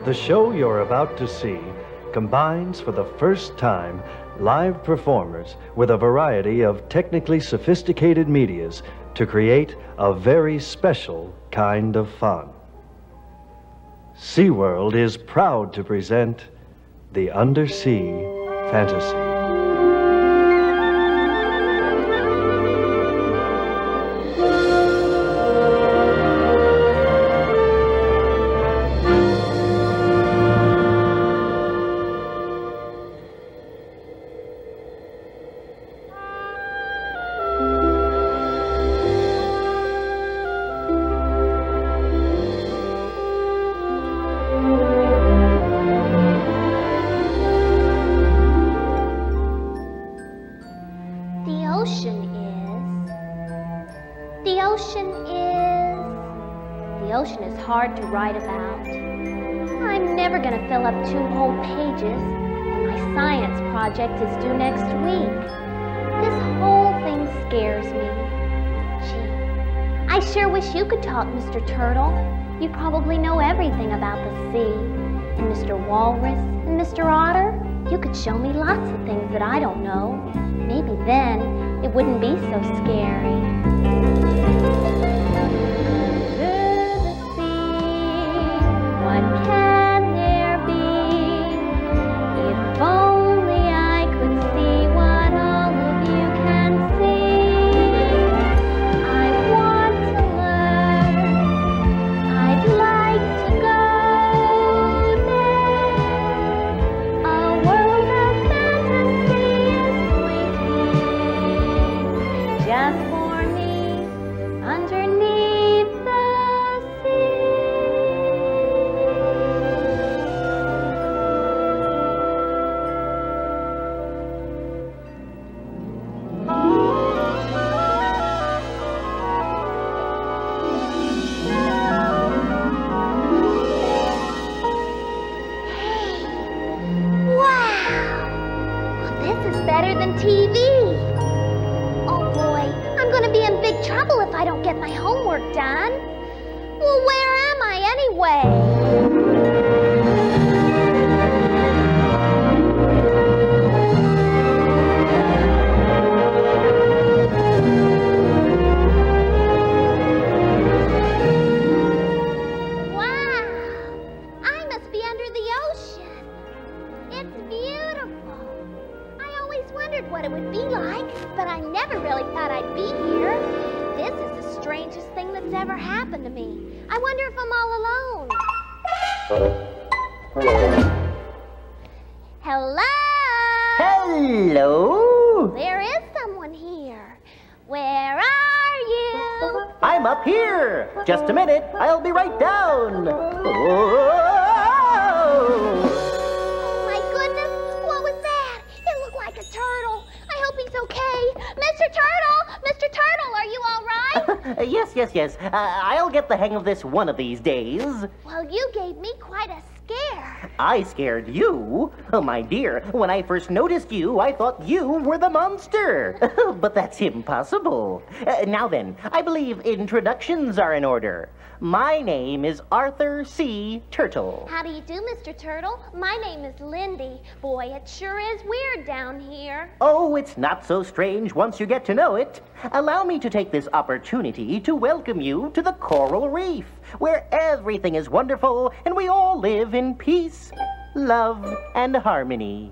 The show you're about to see combines for the first time live performers with a variety of technically sophisticated medias to create a very special kind of fun. SeaWorld is proud to present the Undersea Fantasy. The ocean is hard to write about. I'm never going to fill up 2 whole pages, and my science project is due next week. This whole thing scares me. Gee, I sure wish you could talk, Mr. Turtle. You probably know everything about the sea. And Mr. Walrus and Mr. Otter, you could show me lots of things that I don't know. Maybe then it wouldn't be so scary. What can there be? If only I could see what all of you can see. I want to learn. I'd like to go there. A world of fantasy is waiting just for me underneath the sea. Better than TV. Oh boy, I'm gonna be in big trouble if I don't get my homework done. Well, where am I anyway? Wow, I must be under the ocean. It's beautiful. I always wondered what it would be like, but I never really thought I'd be here. This is the strangest thing that's ever happened to me. I wonder if I'm all alone. Hello? Hello? There is someone here. Where are you? I'm up here. Just a minute. I'll be right down. Oh! Mr. Turtle, are you all right? Yes. I'll get the hang of this one of these days. Well, you gave me quite a scare. I scared you? Oh, my dear, when I first noticed you, I thought you were the monster. But that's impossible. Now then, I believe introductions are in order. My name is Arthur C. Turtle. How do you do, Mr. Turtle? My name is Lindy. Boy, it sure is weird down here. Oh, it's not so strange once you get to know it. Allow me to take this opportunity to welcome you to the Coral Reef, where everything is wonderful and we all live in peace, love, and harmony.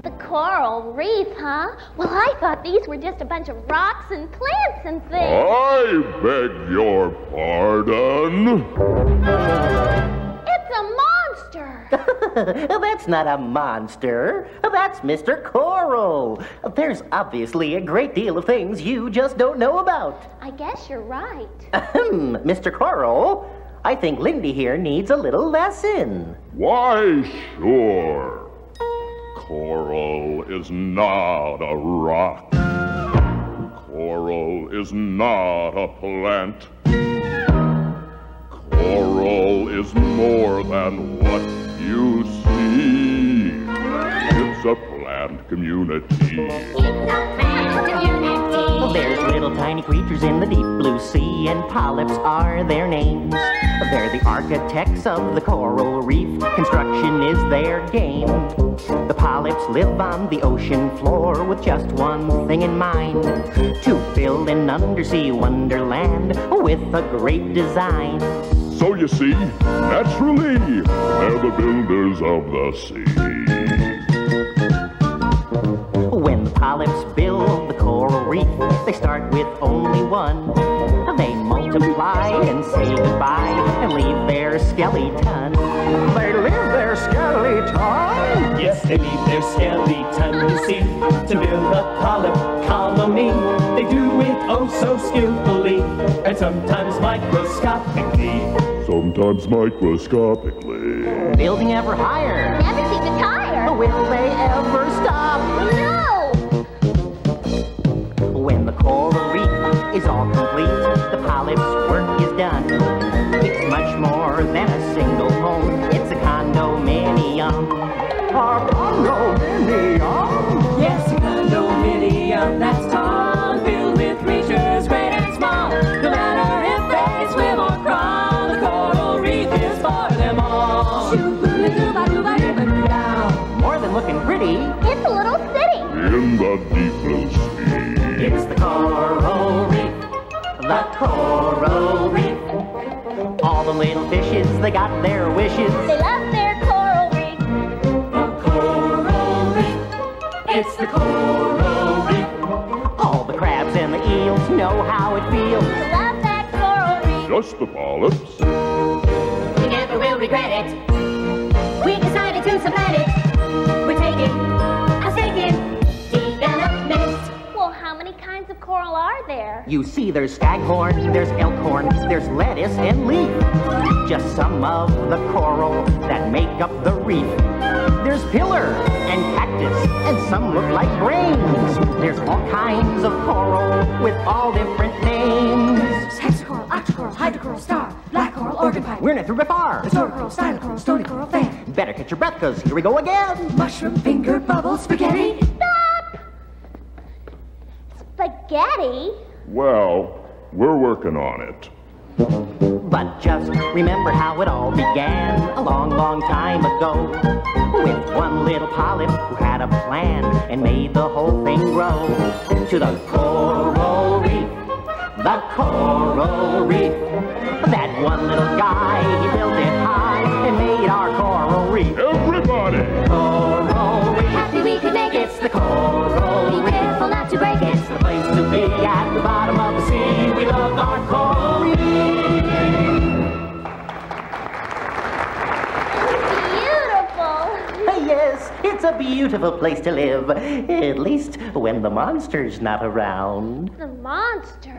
The Coral Reef, huh? Well, I thought these were just a bunch of rocks and plants and things. I beg your pardon? It's a monster. That's not a monster. That's Mr. Coral. There's obviously a great deal of things you just don't know about. I guess you're right. Mr. Coral, I think Lindy here needs a little lesson. Why, sure. Coral is not a rock. Coral is not a plant. Coral is more than what you see. It's a plant community. It's a plant community. There's little tiny creatures in the deep blue sea, and polyps are their names. They're the architects of the coral reef. Construction is their game. The polyps live on the ocean floor with just one thing in mind: to build an undersea wonderland with a great design. So you see, naturally, they're the builders of the sea. When the polyps build the coral reef, they start with only one. They multiply and say goodbye and leave their skeleton. They leave their skeleton? Yes, they leave their skeleton, you see, to build a polyp colony. They do it oh so skillfully, and sometimes microscopically. Sometimes microscopically. Building ever higher. Never seem to tire. Will they ever stop? No! When the coral reef is all complete, the polyp's work is done. It's much more than a single home. It's a condominium. A condominium? Yes, a condominium that's tall, filled with creatures great and small. No matter if they swim or crawl, the coral reef is for them all. More than looking pretty, It's a little city. In the deep blue sea. it's the coral reef. The coral reef. All the little fishes, they got their wishes. They love their coral reef. The coral reef, it's the coral reef. All the crabs and the eels know how it feels. They love that coral reef. Just the polyps. We never will regret it. We decided to sublet it. We're taking a stake in development. Well, how many kinds of coral are there? You see, there's staghorn, there's elkhorn, there's lettuce and leaf. Just some of the coral that make up the reef. There's pillar and cactus, and some look like brains. There's all kinds of coral with all different names. Hexacoral, octocoral, hydrocoral, star, black coral, organ pipe, We're not through far. coral, stylocoral, stony coral, fan, Better catch your breath, because here we go again. mushroom, finger, bubble, spaghetti. Stop! Spaghetti? Well, we're working on it. But just remember how it all began a long, long time ago, with one little polyp who had a plan and made the whole thing grow to the coral reef. The coral reef. That one little guy, he built it high and made our coral reef. Everybody! Coral reef. Happy we could make it. It's the coral Be reef. careful not to break it. It's the place to be at the bottom of the sea. We love our coral reef. Beautiful. Yes, it's a beautiful place to live. At least when the monster's not around. The monster.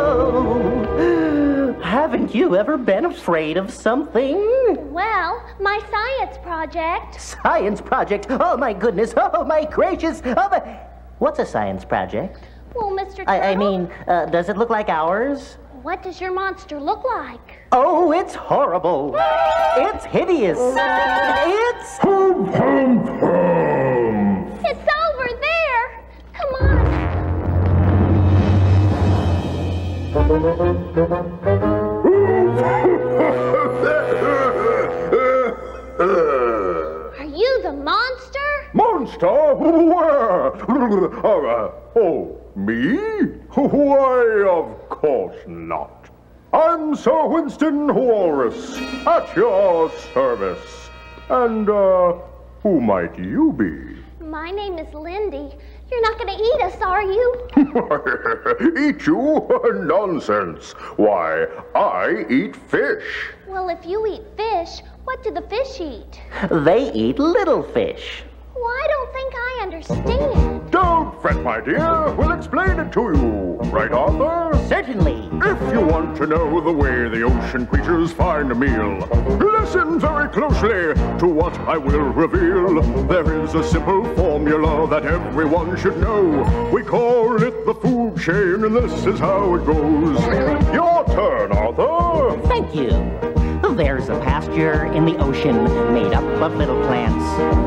Oh, haven't you ever been afraid of something? Well, my science project. Science project? Oh my goodness! Oh my gracious! Oh my... What's a science project? Well, Mr. Turtle, I mean, does it look like ours? what does your monster look like? Oh, it's horrible. It's hideous. It's... It's over there. Come on. Are you the monster? Monster? Where? Oh, me? Why, of course not. I'm Sir Winston Walrus, at your service. And, who might you be? My name is Lindy. You're not going to eat us, are you? Eat you? Nonsense. Why, I eat fish. Well, if you eat fish, what do the fish eat? They eat little fish. Well, I don't think I understand. Don't fret, my dear. We'll explain it to you. Right, Arthur? certainly. If you want to know the way the ocean creatures find a meal, listen very closely to what I will reveal. There is a simple formula that everyone should know. We call it the food chain, and this is how it goes. Your turn, Arthur. Thank you. There's a pasture in the ocean made up of little plants,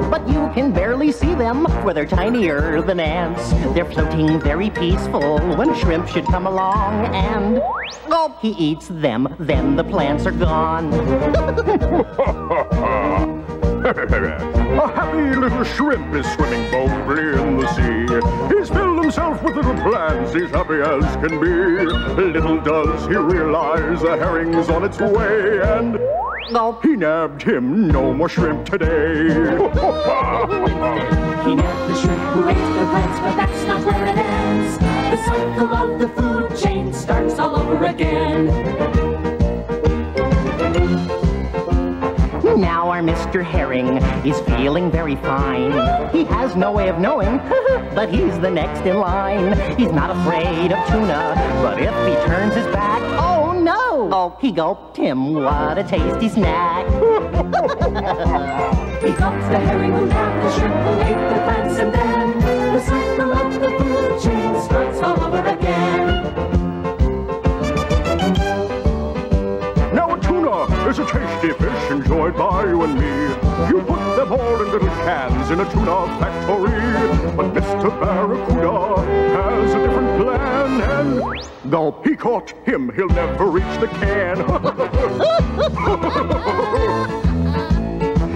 but you can barely see them, for they're tinier than ants. They're floating very peaceful when shrimp should come along, and he eats them, then the plants are gone. A happy little shrimp is swimming boldly in the sea. He's filled himself with little plants, he's happy as can be. Little does he realize a herring's on its way, and he nabbed him, no more shrimp today. He nabbed the shrimp who ate the plants, but that's not where it ends. The cycle of the food chain starts all over again. Now our Mr. Herring is feeling very fine. He has no way of knowing, but he's the next in line. He's not afraid of tuna, but if he turns his back, oh no! He gulped him, what a tasty snack. He gulps the herring who nabbed the shrimp who ate the plants, and then the cycle of the food chain starts all over again. Is a tasty fish enjoyed by you and me. You put them all in little cans in a tuna factory. But Mr. Barracuda has a different plan, and gulp, he caught him, he'll never reach the can.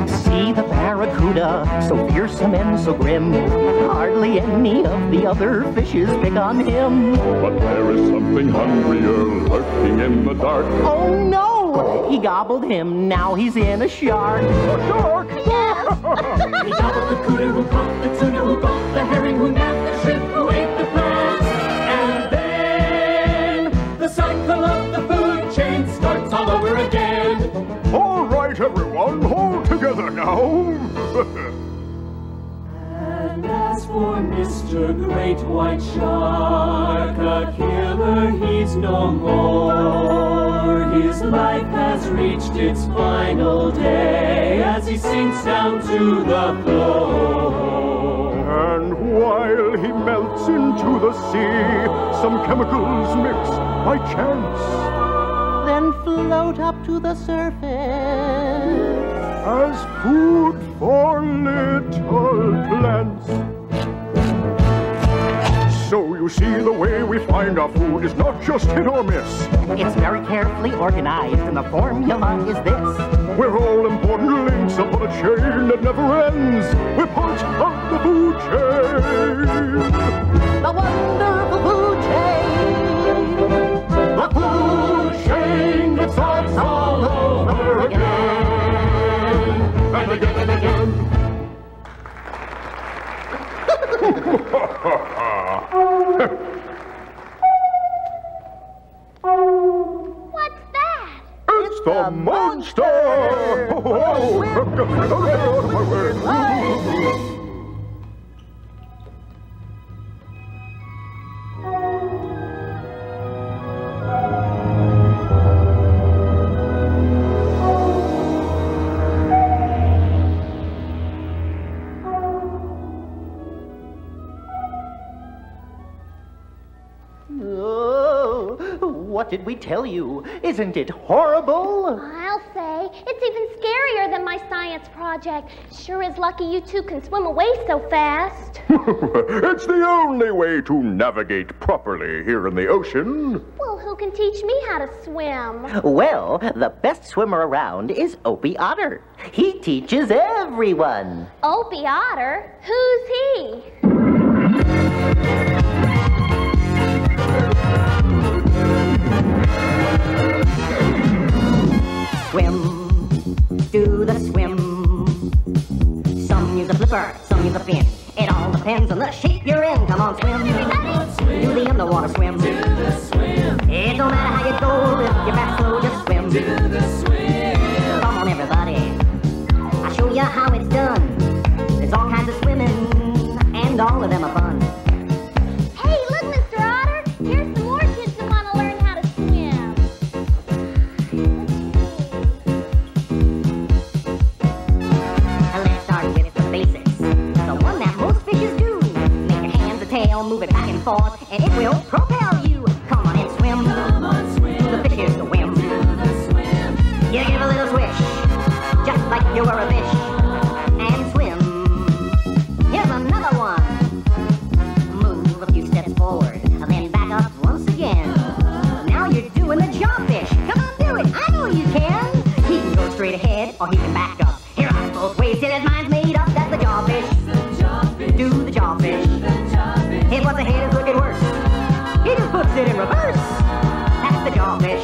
See the barracuda, so fearsome and so grim. Hardly any of the other fishes pick on him. But there is something hungrier lurking in the dark. Oh no! He gobbled him, now he's in a shark. A shark? He gobbled the cuda who caught the tuna who gulped the herring who nabbed the shrimp who ate the plants. And then the cycle of the food chain starts all over again. All right, everyone, hold together now. And as for Mr. Great White Shark, a killer he's no more. His life has reached its final day as he sinks down to the floor. And while he melts into the sea, some chemicals mix by chance, Then float up to the surface as food for little plants. So you see, the way we find our food is not just hit or miss. It's very carefully organized, and the formula is this. We're all important links upon a chain that never ends. We're part of the food chain. The wonderful food chain. The food chain that starts all over again. And again and again. What's that? It's the monster! Oh, get out of my way! What did we tell you? Isn't it horrible? I'll say, it's even scarier than my science project. Sure is lucky you two can swim away so fast. It's the only way to navigate properly here in the ocean. Well, who can teach me how to swim? Well, the best swimmer around is Opie Otter. He teaches everyone. Opie Otter? Who's he? Swim, do the swim. Some use a flipper, some use a fin. It all depends on the shape you're in. Come on, swim. Do the underwater swim. It don't matter how you go, if you're fast, slow, just swim. Come on, everybody. I'll show you how it's done. There's all kinds of swimming, and all of them are fun. Hey, look, Mr. Otter. Here's some more kids that want to tail, move it back and forth, and it will propel you. Come on and swim. Come on, swim. To the fishes to whim. To the swim. You give a little swish, just like you were a fish, and swim. Here's another one. Move a few steps forward, and then back up once again. Now you're doing the jawfish. Come on, do it. I know you can. He can go straight ahead, or he can back up. Here are both ways till his mind's made up. That's the jawfish. Do the jawfish. If what's ahead is looking worse, he just puts it in reverse. That's the jawfish.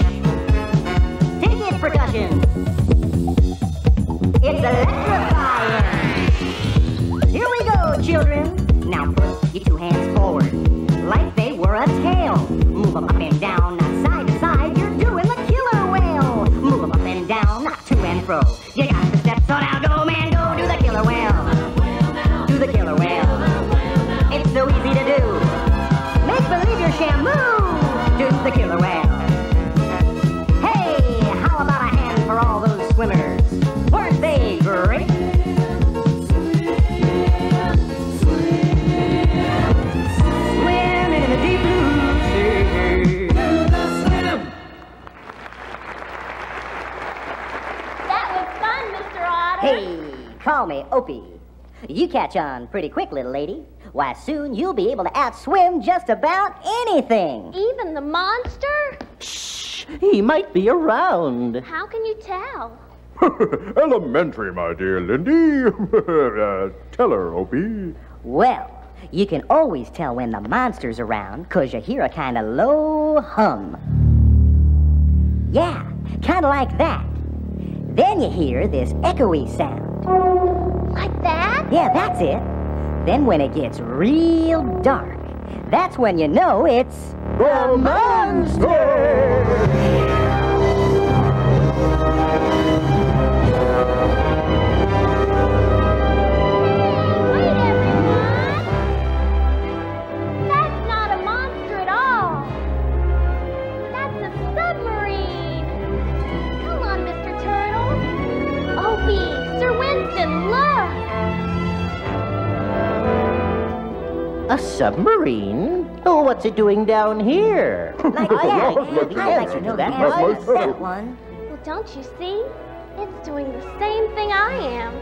Take it, percussion. It's electrifying. Here we go, children. Now put your two hands forward, like they were a tail. Move them up and down, not side to side. You're doing the killer whale. Move them up and down, not to and fro. You got the steps, so now go, man, go do the killer whale. Do the killer whale. It's so easy to do. Make believe you're Shamu. Do the killer whale. Hey, how about a hand for all those swimmers? Weren't they great? Swimming in the deep blue sea. Swim. That was fun, Mr. Otter. Hey, call me Opie. You catch on pretty quick, little lady. Why, soon you'll be able to outswim just about anything. Even the monster? Shh, he might be around. How can you tell? Elementary, my dear Lindy. Tell her, Opie. Well, you can always tell when the monster's around, 'cause you hear a kind of low hum. Yeah, kind of like that. Then you hear this echoey sound. Like that? Yeah, that's it. Then when it gets real dark, that's when you know it's The monster! Wait, everyone! That's not a monster at all. That's a submarine. Come on, Mr. Turtle. Opie, Sir Winston, look! A submarine? Oh, what's it doing down here? like Oh, yeah, I'd like to know that the answer one. to that one. Well, don't you see? It's doing the same thing I am.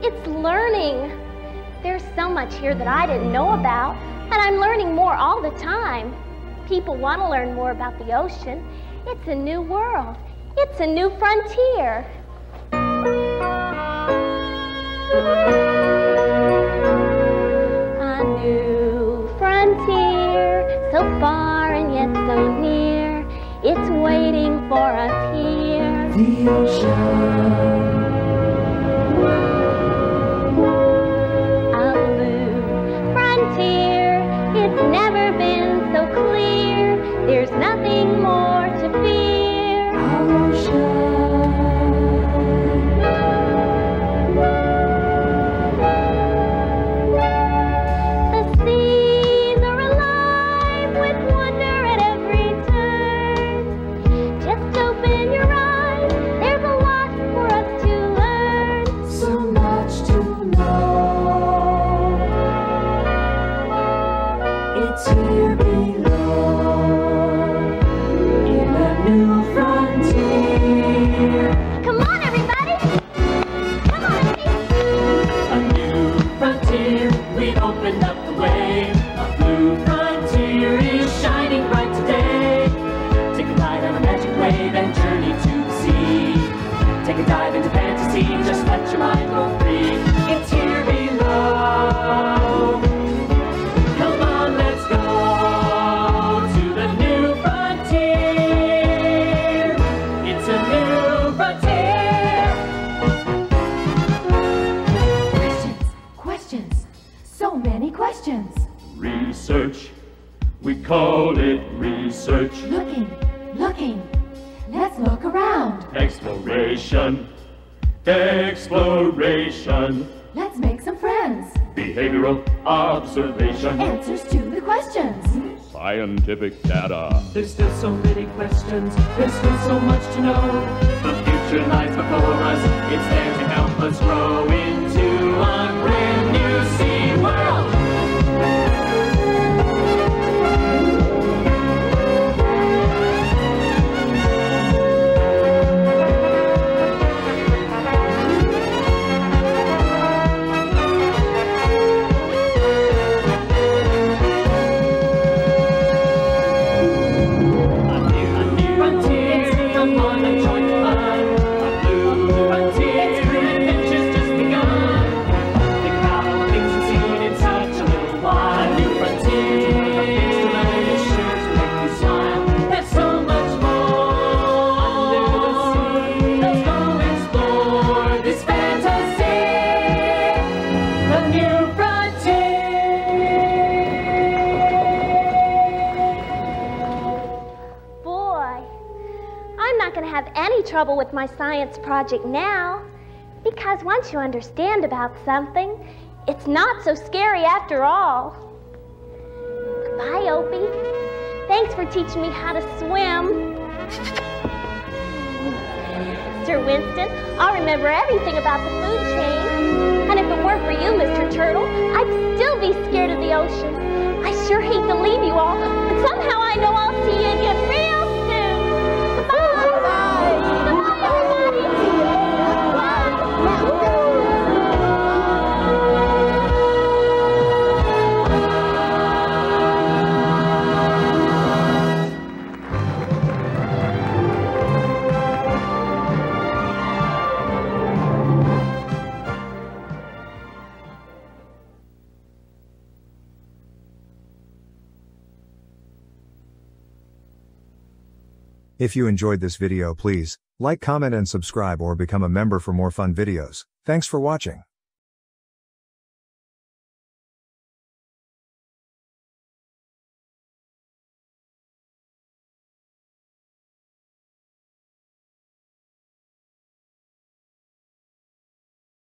It's learning. There's so much here that I didn't know about, and I'm learning more all the time. People want to learn more about the ocean. It's a new world. It's a new frontier. A new frontier, so far and yet so near. It's waiting for us here. The ocean. A blue frontier, it's never been so clear. There's nothing more to fear. Our ocean. The seas are alive with wonder at every turn. Just open your eyes, there's a lot for us to learn. So much to know. It's here below. In a new frontier. Come on, everybody! Come on, A new frontier, we've opened up the way. A blue frontier is shining bright today. Take a ride on a magic wave and journey to the sea. Take a dive into fantasy, just let your mind go free. It's here below. Come on, let's go to the new frontier. It's a new frontier. Questions. So many questions. Research, we call it research. Looking. Let's look around. Exploration, Let's make some friends. behavioral observation, Answers to the questions. Scientific data. There's still so many questions, there's still so much to know. The future lies before us, it's there to help us grow into a brand new SeaWorld. trouble with my science project now, because once you understand about something, it's not so scary after all. Goodbye, Opie. Thanks for teaching me how to swim. Sir Winston, I'll remember everything about the food chain. And if it weren't for you, Mr. Turtle, I'd still be scared of the ocean. I sure hate to leave you all, but somehow I know I'll see you again real soon. Goodbye! Goodbye, everybody! If you enjoyed this video, please like, comment and subscribe or become a member for more fun videos. Thanks for watching.